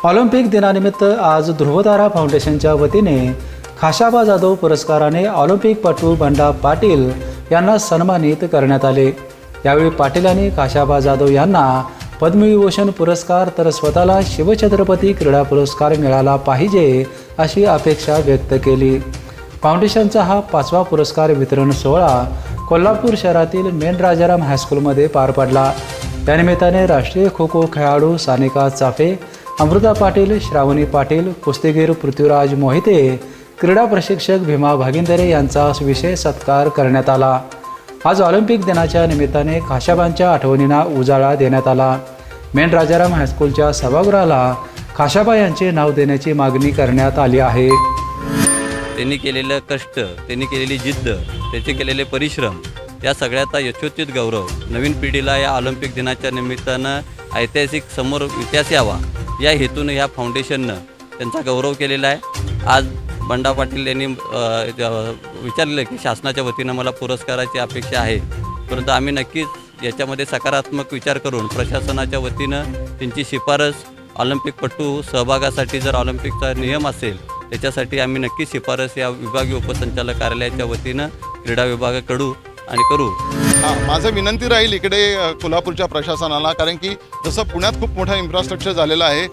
Olympic दिनानिमित्त आज ध्रुवतारा फाउंडेशनच्या वतीने खाशाबा जाधव पुरस्काराने ऑलिम्पिकपटू बंडा पाटील यांना सन्मानित करण्यात आले। यावेळी पाटील यांनी खाशाबा जाधव यांना पद्मविभूषण पुरस्कार तर स्वतःला शिवछत्रपती क्रीडा पुरस्कार मिळाला पाहिजे अशी अपेक्षा व्यक्त केली। फाउंडेशनचा हा 5वा पुरस्कार वितरण सोहळा कोल्हापूर शहरातील मेन राजाराम हायस्कूलमध्ये पार पडला। या निमित्ताने राष्ट्रीय खो खो खेळाडू सानिका चाफे, अमृता पाटील, श्रावणी पाटील, कुस्तीगीर पृथ्वीराज मोहिते, क्रीडा प्रशिक्षक भीमा भागिंदरे यांचा विशेष सत्कार करण्यात आला। आज ऑलिम्पिक दिनाच्या निमित्ताने खाशाबांच्या आठवणींना उजाळा देण्यात आला। मेन राजाराम हायस्कूलच्या सभागृहाला खाशाबा यांचे नाव देण्याची मागणी करण्यात आली आहे। त्यांनी केलेलं कष्ट, त्यांनी केलेली जिद्द, त्याचे केलेले परिश्रम या सगळ्याचा यशोचित गौरव नवीन पिढीला या ऑलिम्पिक दिनाच्या निमित्तानं ऐतिहासिक समोर इतिहास यावा या हेतून या फाउंडेशननं त्यांचा गौरव केलेला आहे। आज बंडा पाटील यांनी विचारलेलं की शासनाच्या वतीनं मला पुरस्काराची अपेक्षा आहे, परंतु आम्ही नक्कीच याच्यामध्ये सकारात्मक विचार करून प्रशासनाच्या वतीनं त्यांची शिफारस ऑलिम्पिकपटू सहभागासाठी जर ऑलिम्पिकचा नियम असेल त्याच्यासाठी आम्ही नक्कीच शिफारस या विभागीय उपसंचालक कार्यालयाच्या वतीनं क्रीडा विभागाकडू आणि करू। माझं विनंती राहील इकडे कोल्हापूरच्या प्रशासनाला, कारण की जसं पुण्यात खूप मोठा इन्फ्रास्ट्रक्चर झालेला आहे,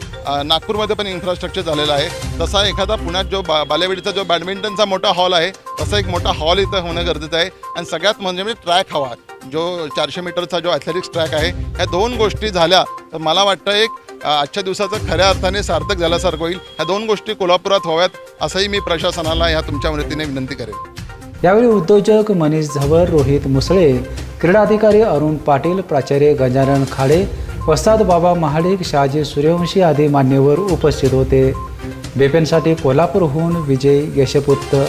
नागपूरमध्ये पण इन्फ्रास्ट्रक्चर झालेला आहे, तसा एखादा पुण्यात जो बालेवाडीचा जो बॅडमिंटनचा मोठा हॉल आहे तसा एक मोठा हॉल इथं होणं गरजेचं आहे। आणि सगळ्यात म्हणजे ट्रॅक हवा, जो 400 मीटरचा जो ॲथलेटिक्स ट्रॅक आहे, ह्या 2 गोष्टी झाल्या तर मला वाटतं एक आजच्या दिवसाचं खऱ्या अर्थाने सार्थक झाल्यासारखं होईल। ह्या 2 गोष्टी कोल्हापुरात व्हाव्यात असंही मी प्रशासनाला ह्या तुमच्या वतीने विनंती करेन। यावेळी उद्योजक मनीष झवर, रोहित मुसळे, क्रीडा अधिकारी अरुण पाटील, प्राचार्य गजानन खाडे, वस्ताद बाबा महाडिक, शहाजी सूर्यवंशी आदी मान्यवर उपस्थित होते। बेपेनसाठी कोल्हापूरहून विजय यशपुत्र।